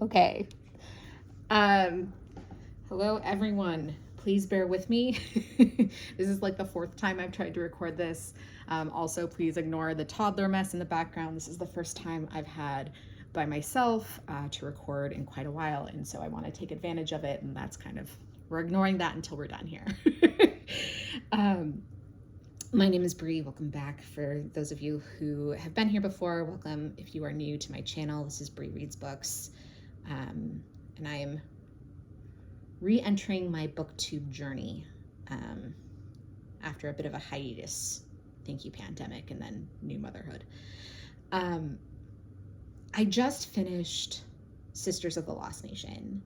Okay. Um, Hello, everyone. Please bear with me. This is like the fourth time I've tried to record this. Also, please ignore the toddler mess in the background. This is the first time I've had by myself to record in quite a while, and so I want to take advantage of it, and that's kind of, we're ignoring that until we're done here. My name is Bree. Welcome back. For those of you who have been here before, welcome. If you are new to my channel, this is Bree Reads Books. And I am re-entering my booktube journey after a bit of a hiatus. Thank you, pandemic, and then new motherhood. I just finished Sisters of the Lost Nation,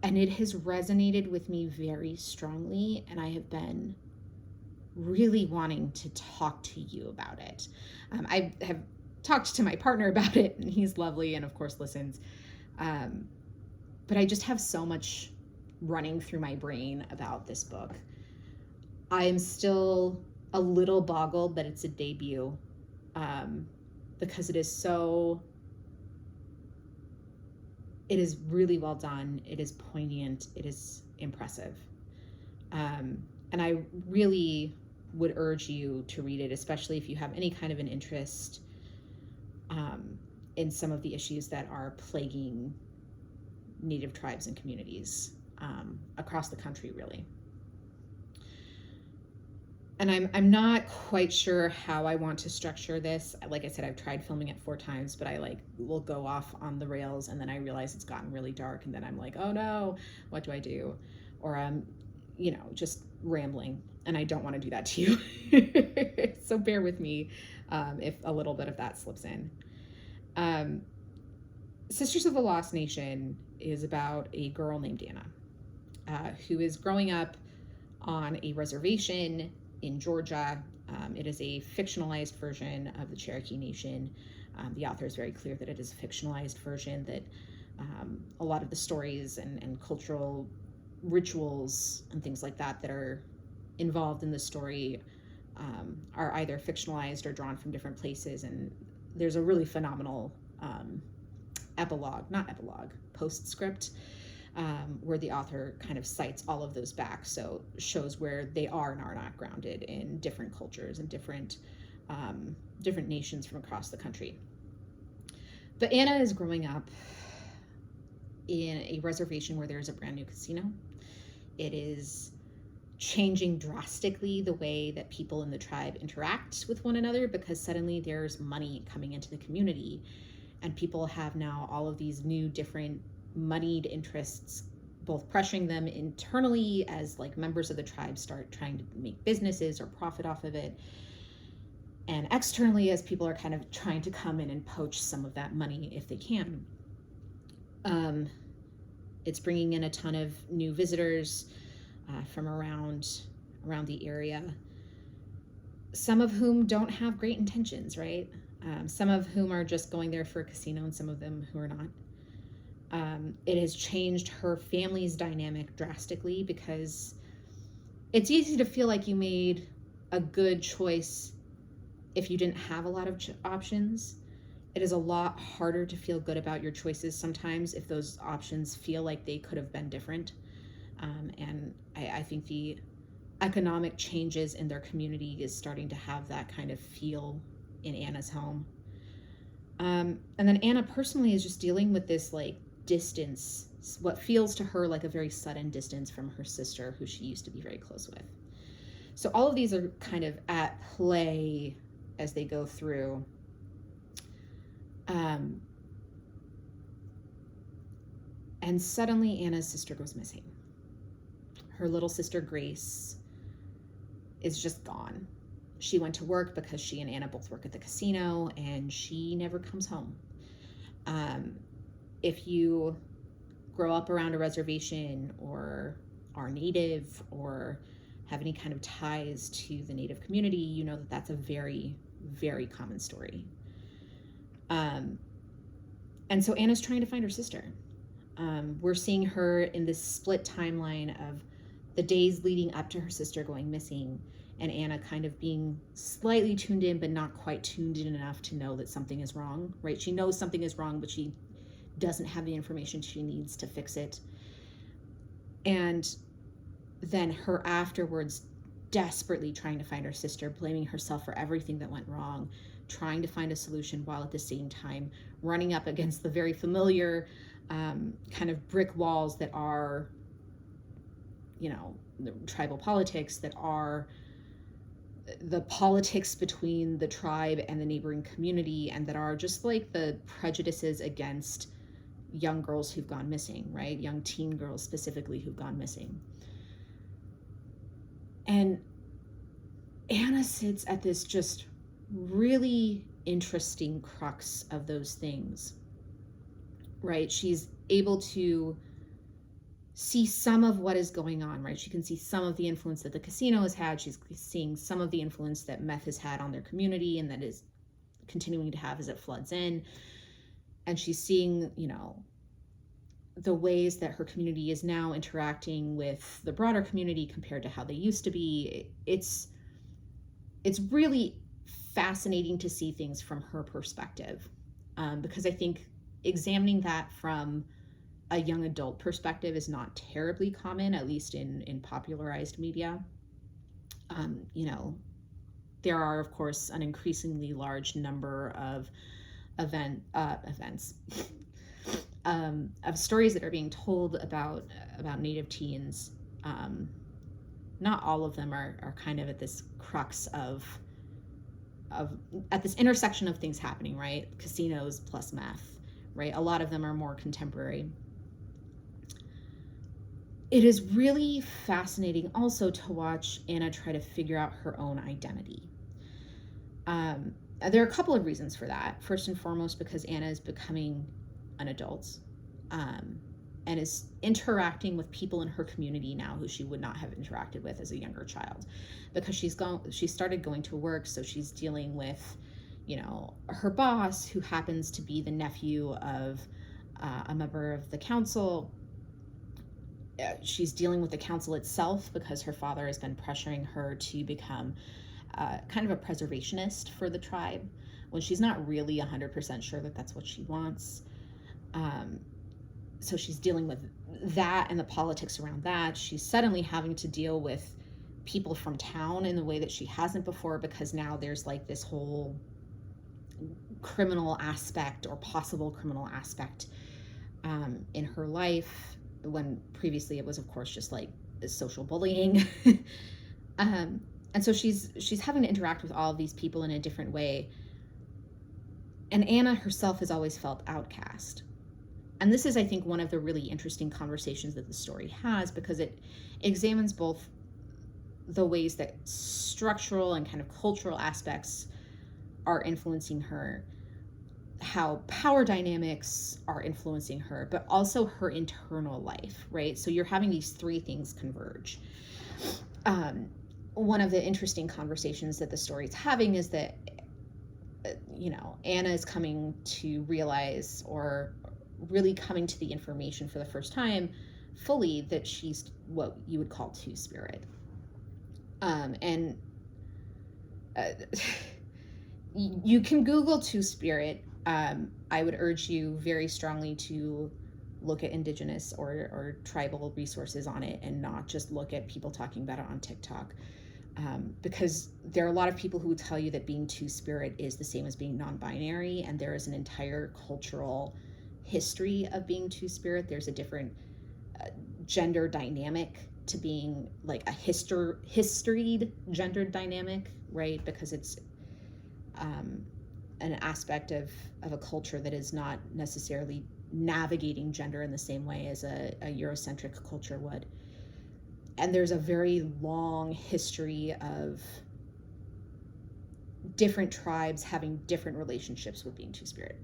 and it has resonated with me very strongly, and I have been really wanting to talk to you about it. I have talked to my partner about it, and he's lovely and of course listens. But I just have so much running through my brain about this book. I am still a little boggled that it's a debut, because it is really well done. It is poignant. It is impressive. And I really would urge you to read it, especially if you have any kind of an interest in some of the issues that are plaguing Native tribes and communities across the country, really. And I'm not quite sure how I want to structure this. Like I said, I've tried filming it 4 times, but I will go off on the rails, and then I realize it's gotten really dark, and then I'm like, oh no, what do I do? Or I'm, just rambling, and I don't want to do that to you. So bear with me if a little bit of that slips in. Sisters of the Lost Nation is about a girl named Anna, who is growing up on a reservation in Georgia. It is a fictionalized version of the Cherokee Nation. The author is very clear that it is a fictionalized version, that a lot of the stories and cultural rituals and things like that that are involved in the story are either fictionalized or drawn from different places. And there's a really phenomenal postscript, where the author kind of cites all of those back, so shows where they are and are not grounded in different cultures and different nations from across the country. But Anna is growing up in a reservation where there's a brand new casino. It is changing drastically the way that people in the tribe interact with one another, because suddenly there's money coming into the community, and people have now all of these new different moneyed interests, both pressuring them internally as like members of the tribe start trying to make businesses or profit off of it, and externally as people are kind of trying to come in and poach some of that money if they can. It's bringing in a ton of new visitors from around the area, some of whom don't have great intentions, right? Some of whom are just going there for a casino, and some of them who are not. It has changed her family's dynamic drastically, because it's easy to feel like you made a good choice if you didn't have a lot of options. It is a lot harder to feel good about your choices sometimes if those options feel like they could have been different. And I think the economic changes in their community is starting to have that kind of feel in Anna's home. And then Anna personally is just dealing with this like distance, what feels to her like a very sudden distance from her sister, who she used to be very close with. So all of these are kind of at play as they go through. And suddenly Anna's sister goes missing. Her little sister Grace is just gone. She went to work because she and Anna both work at the casino, and she never comes home. If you grow up around a reservation or are Native or have any kind of ties to the Native community, you know that that's a very, very common story. And so Anna's trying to find her sister. We're seeing her in this split timeline of the days leading up to her sister going missing, and Anna kind of being slightly tuned in, but not quite tuned in enough to know that something is wrong, right? She knows something is wrong, but she doesn't have the information she needs to fix it. And then her afterwards desperately trying to find her sister, blaming herself for everything that went wrong, trying to find a solution while at the same time running up against the very familiar kind of brick walls that are, you know, the tribal politics, that are the politics between the tribe and the neighboring community, and that are just like the prejudices against young girls who've gone missing, right? Young teen girls specifically who've gone missing. And Anna sits at this just really interesting crux of those things, right? She's able to see some of what is going on, right? She can see some of the influence that the casino has had. She's seeing some of the influence that meth has had on their community and that is continuing to have as it floods in. And she's seeing, you know, the ways that her community is now interacting with the broader community compared to how they used to be. It's really fascinating to see things from her perspective, because I think examining that from a young adult perspective is not terribly common, at least in popularized media. You know, there are, of course, an increasingly large number of events of stories that are being told about Native teens. Not all of them are kind of at this crux of at this intersection of things happening, right? Casinos plus meth, right? A lot of them are more contemporary. It is really fascinating also to watch Anna try to figure out her own identity. There are a couple of reasons for that. First and foremost, because Anna is becoming an adult, and is interacting with people in her community now who she would not have interacted with as a younger child, because she started going to work, so she's dealing with, you know, her boss, who happens to be the nephew of a member of the council. She's dealing with the council itself because her father has been pressuring her to become kind of a preservationist for the tribe, when she's not really 100% sure that that's what she wants. So she's dealing with that and the politics around that. She's suddenly having to deal with people from town in the way that she hasn't before, because now there's like this whole criminal aspect or possible criminal aspect in her life, when previously it was, of course, just like social bullying. And so she's having to interact with all of these people in a different way. And Anna herself has always felt outcast. And this is, I think, one of the really interesting conversations that the story has, because it examines both the ways that structural and kind of cultural aspects are influencing her, how power dynamics are influencing her, but also her internal life, right? So you're having these three things converge. One of the interesting conversations that the story's having is that, you know, Anna is coming to realize, or really coming to the information for the first time fully, that she's what you would call two-spirit. You can Google two-spirit. I would urge you very strongly to look at Indigenous or tribal resources on it, and not just look at people talking about it on TikTok. Because there are a lot of people who would tell you that being two-spirit is the same as being non-binary, and there is an entire cultural history of being two-spirit. There's a different gender dynamic to being like a historied gendered dynamic, right? Because it's an aspect of a culture that is not necessarily navigating gender in the same way as a Eurocentric culture would. And there's a very long history of different tribes having different relationships with being two-spirit.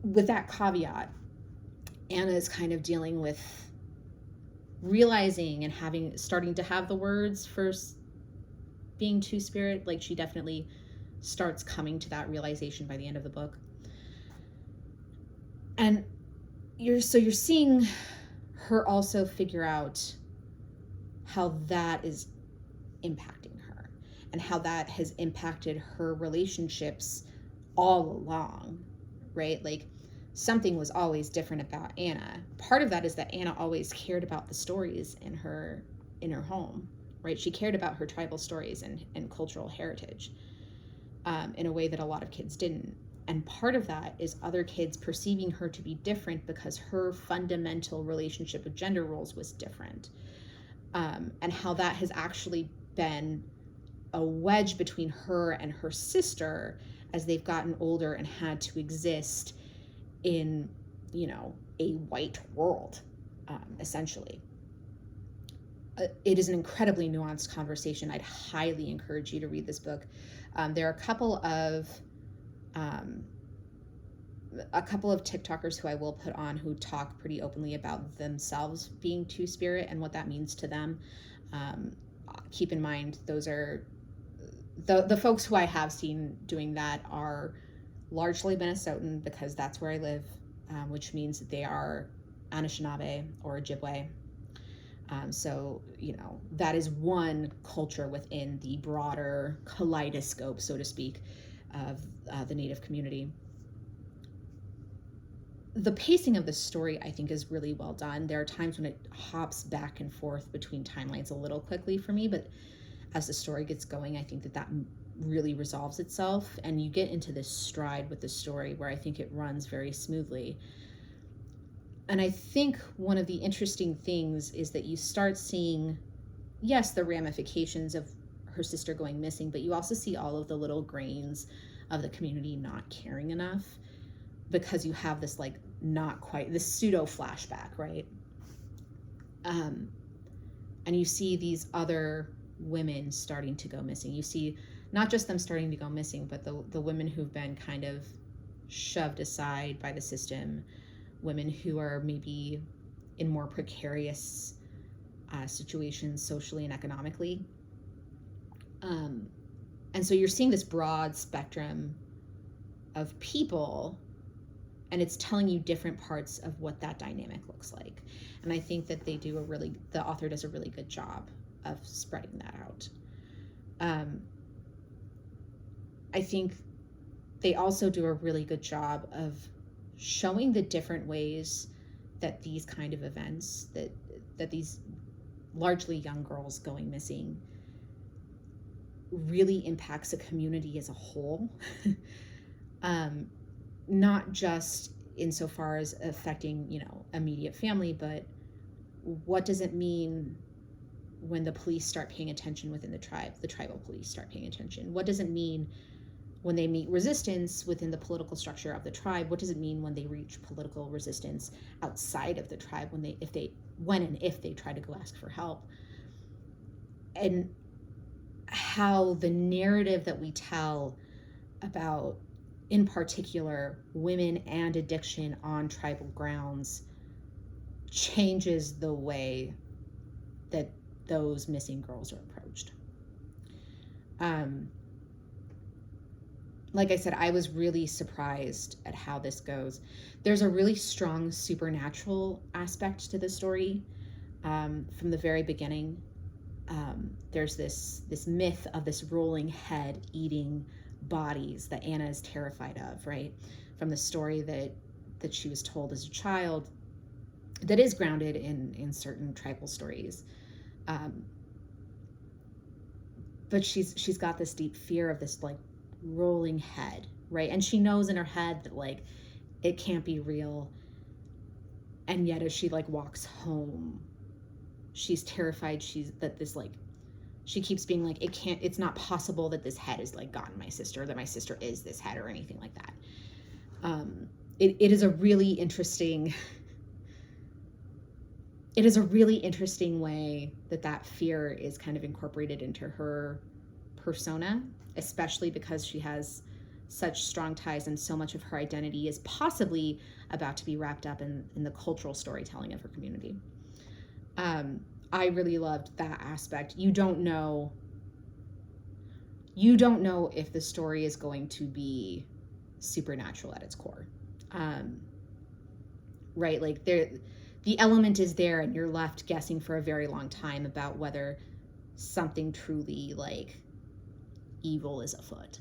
With that caveat, Anna is kind of dealing with realizing and starting to have the words for being two-spirit. Like, she definitely starts coming to that realization by the end of the book. And you're seeing her also figure out how that is impacting her, and how that has impacted her relationships all along, right? Like, something was always different about Anna. Part of that is that Anna always cared about the stories in her home, right? She cared about her tribal stories and cultural heritage in a way that a lot of kids didn't. And part of that is other kids perceiving her to be different because her fundamental relationship with gender roles was different. And how that has actually been a wedge between her and her sister as they've gotten older and had to exist in, a white world, essentially. It is an incredibly nuanced conversation. I'd highly encourage you to read this book. There are a couple of TikTokers who I will put on who talk pretty openly about themselves being Two-Spirit and what that means to them. Keep in mind, those are the folks who I have seen doing that are largely Minnesotan because that's where I live, which means that they are Anishinaabe or Ojibwe. So, that is one culture within the broader kaleidoscope, so to speak, of the Native community. The pacing of the story, I think, is really well done. There are times when it hops back and forth between timelines a little quickly for me, but as the story gets going, I think that really resolves itself, and you get into this stride with the story where I think it runs very smoothly. And I think one of the interesting things is that you start seeing, yes, the ramifications of her sister going missing, but you also see all of the little grains of the community not caring enough because you have this not quite, this pseudo flashback, right? And you see these other women starting to go missing. You see not just them starting to go missing, but the women who've been kind of shoved aside by the system, women who are maybe in more precarious situations socially and economically. And so you're seeing this broad spectrum of people, and it's telling you different parts of what that dynamic looks like. And I think that the author does a really good job of spreading that out. I think they also do a really good job of showing the different ways that these kind of events, that these largely young girls going missing, really impacts a community as a whole. Not just insofar as affecting, immediate family, but what does it mean when the police start paying attention within the tribe, the tribal police start paying attention? What does it mean when they meet resistance within the political structure of the tribe? What does it mean when they reach political resistance outside of the tribe, when and if they try to go ask for help? And how the narrative that we tell about, in particular, women and addiction on tribal grounds changes the way that those missing girls are approached. Like I said, I was really surprised at how this goes. There's a really strong supernatural aspect to the story from the very beginning. There's this myth of this rolling head eating bodies that Anna is terrified of, right? From the story that she was told as a child, that is grounded in certain tribal stories. But she's got this deep fear of this rolling head, right? And she knows in her head that it can't be real. And yet as she walks home, she's terrified she keeps being it's not possible that this head is gotten my sister, that my sister is this head or anything like that. It is a really interesting way that fear is kind of incorporated into her persona, especially because she has such strong ties and so much of her identity is possibly about to be wrapped up in the cultural storytelling of her community. I really loved that aspect. You don't know if the story is going to be supernatural at its core. Right? The element is there and you're left guessing for a very long time about whether something truly evil is afoot,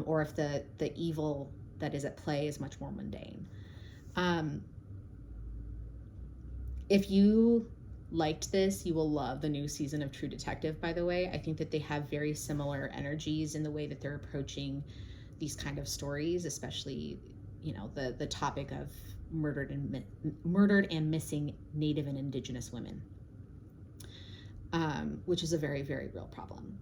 or if the evil that is at play is much more mundane. Um, if you liked this, you will love the new season of True Detective, by the way. I think that they have very similar energies in the way that they're approaching these kind of stories, especially, the topic of murdered and missing Native and Indigenous women, which is a very, very real problem.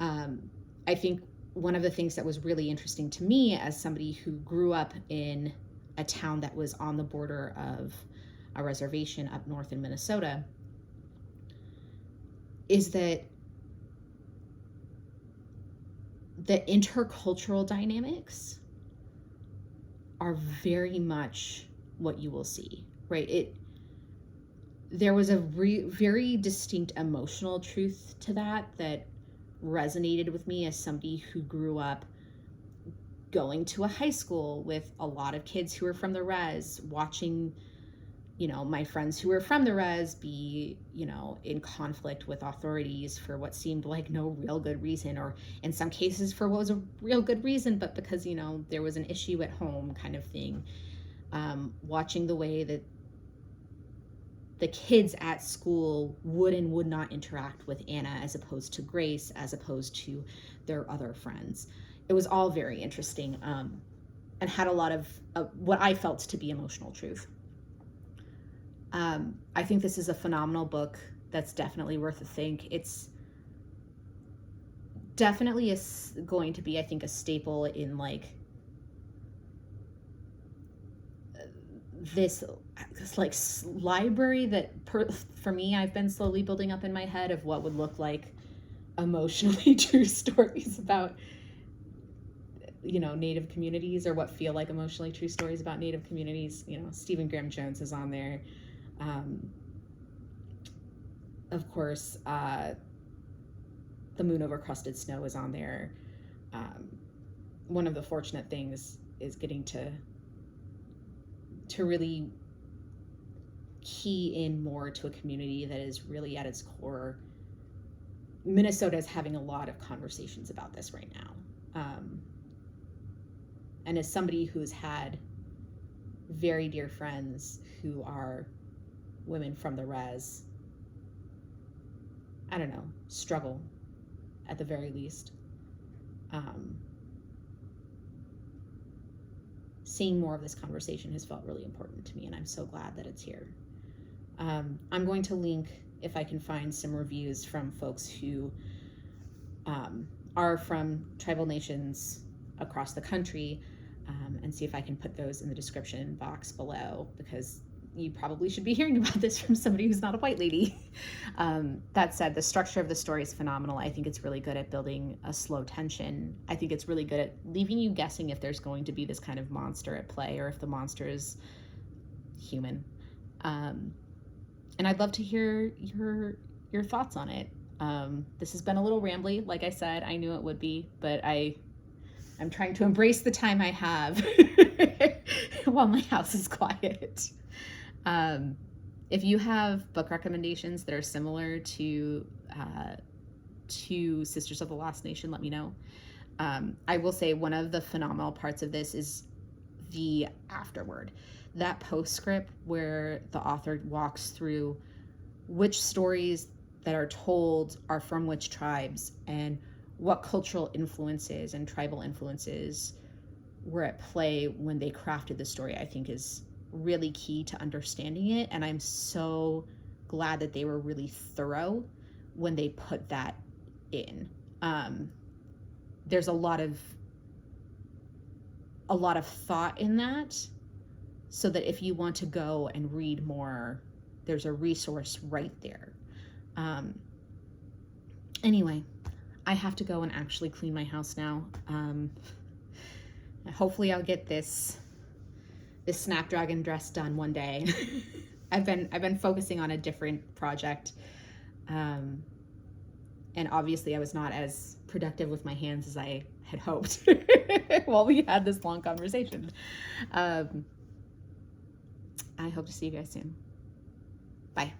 I think one of the things that was really interesting to me as somebody who grew up in a town that was on the border of a reservation up north in Minnesota is that the intercultural dynamics are very much what you will see, right? There was a very distinct emotional truth to that resonated with me as somebody who grew up going to a high school with a lot of kids who were from the res, watching, my friends who were from the res be, in conflict with authorities for what seemed like no real good reason, or in some cases for what was a real good reason, but because, there was an issue at home kind of thing. Watching the way that the kids at school would and would not interact with Anna as opposed to Grace, as opposed to their other friends. It was all very interesting, and had a lot of what I felt to be emotional truth. I think this is a phenomenal book that's definitely worth a think. It's definitely going to be, I think, a staple in this library that for me I've been slowly building up in my head of what would look like emotionally true stories about Native communities, or what feel like emotionally true stories about Native communities. Stephen Graham Jones is on there. Of course, The Moon Over Crusted Snow is on there. One of the fortunate things is getting to really key in more to a community that is really at its core. Minnesota is having a lot of conversations about this right now. And as somebody who's had very dear friends who are women from the res, I don't know, struggle at the very least. Seeing more of this conversation has felt really important to me, and I'm so glad that it's here. I'm going to link, if I can find, some reviews from folks who are from tribal nations across the country, and see if I can put those in the description box below, because you probably should be hearing about this from somebody who's not a white lady. That said, the structure of the story is phenomenal. I think it's really good at building a slow tension. I think it's really good at leaving you guessing if there's going to be this kind of monster at play, or if the monster is human. And I'd love to hear your thoughts on it. This has been a little rambly, like I said. I knew it would be, but I'm trying to embrace the time I have while my house is quiet. If you have book recommendations that are similar to Sisters of the Lost Nation, let me know. I will say one of the phenomenal parts of this is the afterword. That postscript where the author walks through which stories that are told are from which tribes, and what cultural influences and tribal influences were at play when they crafted the story, I think is really key to understanding it. And I'm so glad that they were really thorough when they put that in. There's a lot of thought in that, so that if you want to go and read more, there's a resource right there. Anyway, I have to go and actually clean my house now. Hopefully I'll get this Snapdragon dress done one day. I've been focusing on a different project. And obviously I was not as productive with my hands as I had hoped while we had this long conversation. I hope to see you guys soon. Bye.